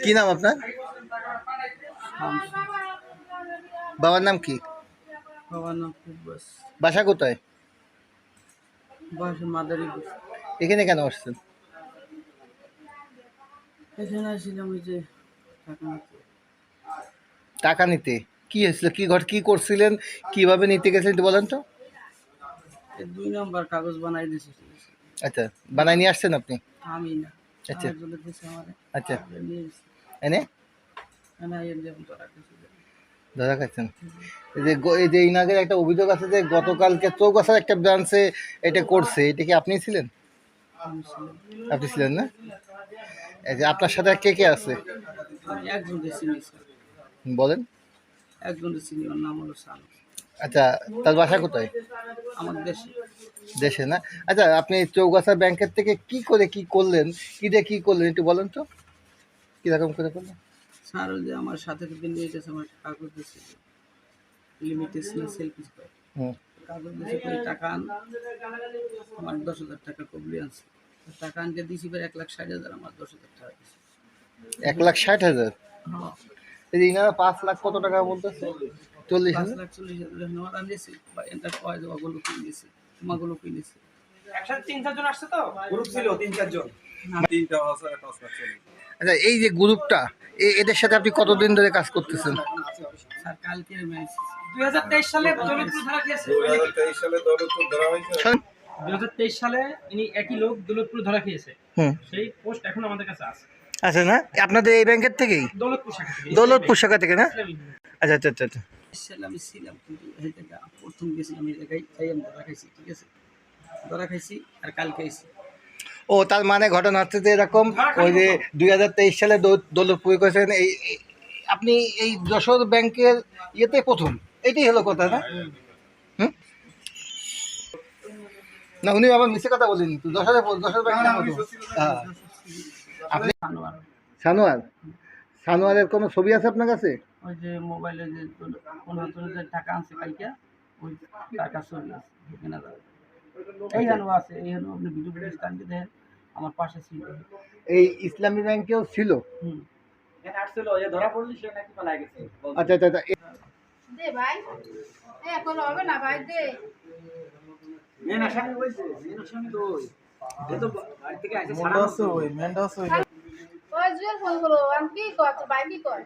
কি নাম আপনার? বাবার নাম কি? বাবার নাম কুব্বাস। বাসা কোথায়? বাসা মাদারীপুর। এখানে কেন আসছেন? এখানে আসছিলাম ওই যে টাকা নিতে। টাকা নিতে? কি হয়েছিল, কি ঘর কি করছিলেন, কিভাবে নিতে গেছিলেন একটু বলেন তো। এই ২ নম্বর কাগজ বানাই দিয়েছে। আচ্ছা, বানাই নিয়ে আসছেন আপনি? আমি না, আচ্ছা আরেকজনে দিয়েছে আমারে। আচ্ছা, নিয়ে গেছি। এনে না এর যেমন তো রাখতেছি। ধরা খাচ্ছেন। এই যে ইনাগের একটা অভিযোগ আছে যে গতকালকে চৌগাছার একটা ব্রাঞ্চে এটা করছে, এটা কি আপনি ছিলেন? আমি ছিলাম। আপনি ছিলেন না? এই যে আপনার সাথে কে কে আছে আমি একজনকে চিনি স্যার। বলেন। একজনকে চিনি, ওর নাম হলো সাল। আচ্ছা, তার বাসা কোথায়? আমার দেশে। দেশে না? আচ্ছা, আপনি চৌগাছা ব্যাংকের থেকে কি করে কি করলেন, কি দিয়ে কি করলেন একটু বলেন তো, কিরকম করে করলেন? স্যার ওই যে আমার সাথে থেকে নিয়ে গেছে, আমার কাগজ দিয়েছে, লিমিটেশন সেলফি করে হুম। কাগজ দিয়েছে, করে টাকা আন। আমার ১০,০০০ টাকা কবলি আছে। টাকা আনকে দিয়েছি, এবার ১,৬০,০০০ আমার ১০,০০০ টাকা দিয়েছে। ১,৬০,০০০? হ্যাঁ, এই যে ইনারা ৫,০০,০০০ কত টাকা বলতেছে? ৪০,০০০? ৫,৪০,০০০ নেওয়ার আনিয়েছি বা এন্টারপ্রাইজ ওগুলো কিনেছি, মাগুলো কিনেছি। একসাথে ৩-৪ জন আসছে তো, গ্রুপ ছিল ৩-৪ জন। তিনটা আছে ৫,৪০,০০০। আচ্ছা, এই যে গ্রুপটা, এদের সাথে আপনি কতদিন ধরে কাজ করতেছেন? স্যার কালকে মেরেছি। ২০২৩ সালে দৌলতপুর ধরা খেয়েছে। ২০২৩ সালে দৌলতপুর ধরা হয়েছে। ২০২৩ সালে ইনি একই লোক দৌলতপুর ধরা খেয়েছে। হুম। সেই পোস্ট এখন আমাদের কাছে আছে। আচ্ছা, না আপনাদের এই ব্যাংকের থেকেই? দৌলতপুর শাখা থেকে। দৌলতপুর শাখা থেকে না? ইসলামী ব্যাংক। আচ্ছা আচ্ছা আচ্ছা আচ্ছা। সালে আমি ছিলাম, কিন্তু এই জায়গা প্রথম গেছিলাম, এই জায়গায় তাই আমি ধরা খাইছি। ঠিক আছে, ধরা খাইছি আর কালকে আইছি। ও, তার মানে ঘটনা হচ্ছে যে এরকম, ওই যে ২০২৩ সালে দৌলতপুর করেছেন, আপনি এই যশোর ব্যাংকের ইয়েতে প্রথম, এটাই হলো কথা না? হুম। না, উনি আবার মিশে কথা বলেনি তো, যশোর ব্যাংকের প্রথম। হ্যাঁ। আপনি সানোয়ার, সানোয়ার? সানোয়ারের কোনো ছবি আছে আপনার কাছে? ওই যে মোবাইলে যে ১৫,০০০ টাকা আনছে কালকে, ওই টাকা ছবি আছে এখানে দাও। এই হানো আছে, এই হানো আপনি ভিডিও টানতে দেন, আমার পাশে ছিল। এই ইসলামী ব্যাংকেও ছিল? হুম। এখানে আসছিল, এ ধরা পড়লি সে নাকি পালায় গেছে। আচ্ছা আচ্ছা আচ্ছা। দে ভাই, এখন হবে না ভাই, দে। মেন আসামি হইছে, মেন আসামি তো ওই। এ তো বাড়ি থেকে আইছে সারা ওই জুয়েল ফোন করো, আমি কি কর, তোর ভাই কি কর?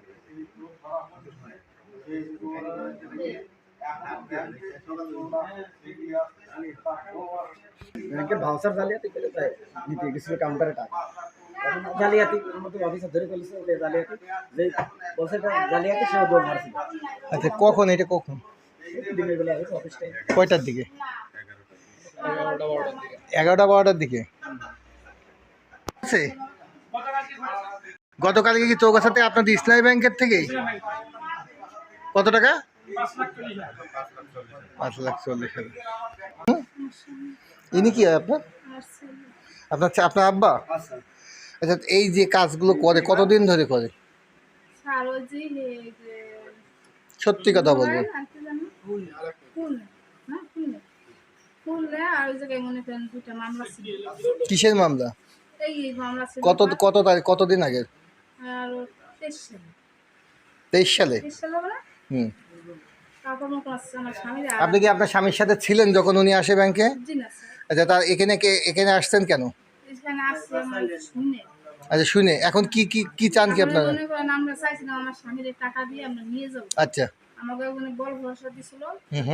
ব্যাংকের ভাউচার জালিয়াতি করে তাই নিতে গেছিল কাউন্টারে টাকা। এখন জালিয়াতি মতো অফিসার ধরে ফেলেছে যে জালিয়াতি, যে বলছে এটা জালিয়াতি, সে দৌড় মারছিল। আচ্ছা, কখন এটা কখন? দিনের বেলা হয়েছে অফিস টাইম, কয়টার দিকে? 11টা 12টার দিকে। আছে গতকালকে কি চৌগাছাতে আপনাদের ইসলামী ব্যাংকের থেকেই? কত টাকা? 5,40,000। ইনি কি হয় আপনার? আপনার আপনার আব্বা? আচ্ছা, এই যে কাজগুলো করে কতদিন ধরে করে? সারোজি সত্যি কথা বলবো। খুললে আর ওই জায়গায় মনে করেন 2টা মামলা ছিল। কিসের মামলা? এই মামলা ছিল কত তারিখ, কতদিন আগে? আর 23 সালে। 23 সালে? 23 সালে বলে? হুম। তারপর মনে করছে আমার স্বামীর আপনি কি আপনার স্বামীর সাথে ছিলেন যখন উনি আসে ব্যাংকে? জি না স্যার। আচ্ছা, তার এখানে আসছেন কেন? এখানে আসছে আমার শুনে। আচ্ছা, শুনে এখন কি চান কি আপনারা? মনে করেন আমরা চাইছিলাম আমার স্বামীর টাকা দিয়ে আমরা নিয়ে যাবো। আচ্ছা। আমাকে ওখানে বড় ভরসা দিছিল,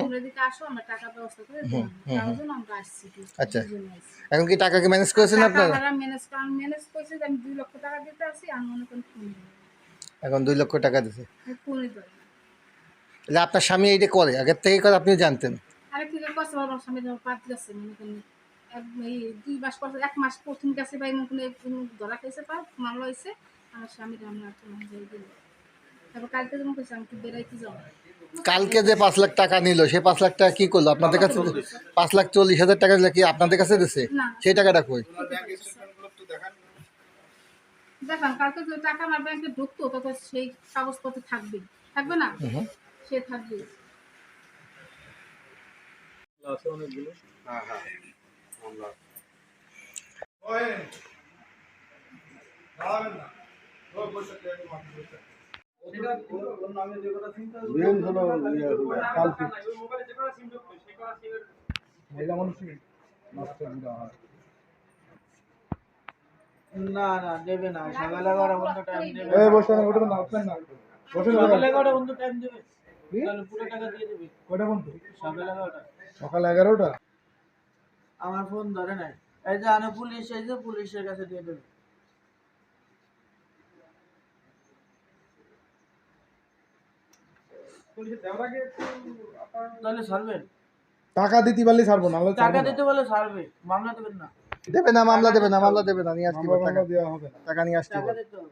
তোমরা এদিকে আসো, আমরা টাকা ব্যবস্থা করে দিলাম। তার জন্য আমরা আসছি। আচ্ছা, এখন কি টাকা কি ম্যানেজ করেছেন আপনারা? টাকা ম্যানেজ করছি, আমি 2 লক্ষ টাকা দিতে আসি, আর মনে করেন ফোন এখন 2 লক্ষ টাকা দিছে। ফোনে দেয়। তাহলে আপনার স্বামী এইটা করে, আগের থেকে করে, আপনি জানতেন? আরেক থেকে কষ্ট আমার স্বামী যখন পাত গেছে, মনে করেন এই 2 মাস পর, 1 মাস প্রথম গেছে ভাই, মনে করেন ধরা খাইছে, পা মামলা হয়েছে, আমার স্বামীর আমরা যাই দিল। তারপর কালকে যেমন কইছে আমি বেড়াইতে যাবো। কালকে যে 5 লাখ টাকা নিল, সেই 5 লাখ টাকা কি করলো আপনাদের কাছে? 5,40,000 টাকা দিলে কি আপনাদের কাছে দিছে? সেই টাকাটা কই? দেখান কালকে যে টাকা আমার ব্যাংকে ঢুকতো, তত সেই কাগজপত্র থাকবে, থাকবে না? সে থাকবে। হ্যাঁ হ্যাঁ আমরা না না দেবে না, সকাল 11 পর্যন্ত টাইম দেবে। সকাল 11 পর্যন্ত টাইম দেবে, তাহলে পুরো টাকা দিয়ে দেবে। সকাল 11টা। সকাল 11টা। আমার ফোন ধরে নাই, এই যে আনে পুলিশ, এই যে পুলিশের কাছে দিয়ে দেবে। তাহলে ছাড়বেন? টাকা দিতে পারলে ছাড়বো, নাহলে টাকা দিতে বলে ছাড়বে, মামলা দেবেন না। দেবে না, মামলা দেবে না, মামলা দেবে না, নিয়ে আসতে হবে টাকা, দেওয়া হবে না। টাকা নিয়ে আসতে টাকা হবে। দিতে হবে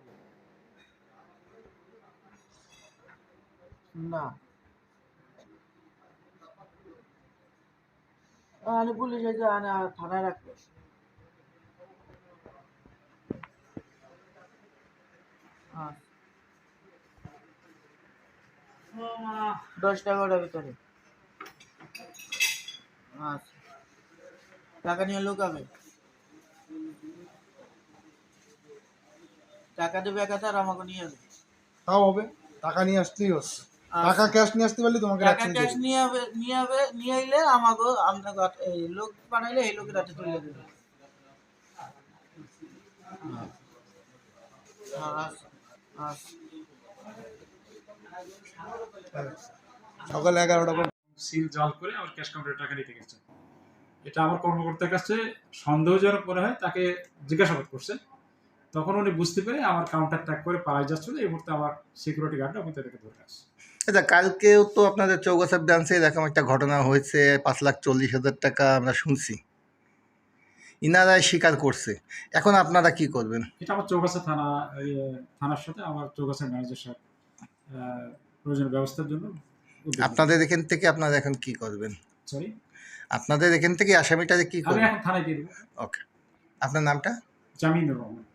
না। আনে পুলিশ, এই যে আনে থানায় রাখবে। আচ্ছা। 10-11টার ভিতরে। আচ্ছা, টাকা নিয়ে লুকাবে, টাকা দেবে 1000, আমাকে নিয়ে যাবে। তাও হবে, টাকা নিয়ে আসতেই হচ্ছে। আচ্ছা। টাকা ক্যাশ নিয়ে আসতে পারলে তোমাকে টাকা ক্যাশ নিয়ে আইলে আমাকে, আপনাকে এই লোক বানাইলে এই লোকের হাতে তুলে দেবে। আচ্ছা আচ্ছা। সকাল 11টা সিল জাল করে আমার ক্যাশ কাউন্টারে টাকা নিতে গেছে। এটা আমার কর্মকর্তার কাছে সন্দেহজনক মনে হয়, তাকে জিজ্ঞাসাবাদ করছে, তখন উনি বুঝতে পেরে আমার কাউন্টার ট্যাগ করে পালাই যাচ্ছিল। এই মুহূর্তে আমার সিকিউরিটি গার্ডরা আমি তাদেরকে ধরে আসছে। আচ্ছা, কালকেও তো আপনাদের চৌগাছা ব্রাঞ্চে এরকম একটা ঘটনা হয়েছে, 5,40,000 টাকা আমরা শুনছি, ইনারাই স্বীকার করছে। এখন আপনারা কি করবেন? এটা আমার চৌগাছা থানার সাথে আমার চৌগাছা ম্যানেজার সাহেব প্রয়োজনীয় ব্যবস্থার জন্য আপনাদের এখান থেকে আপনারা এখন কি করবেন? সরি, আপনাদের এখান থেকে আসামিটাকে কি আমি করবেন? এখন থানায় দিয়ে দেবো। ওকে, আপনার নামটা? জামিনুর রহমান।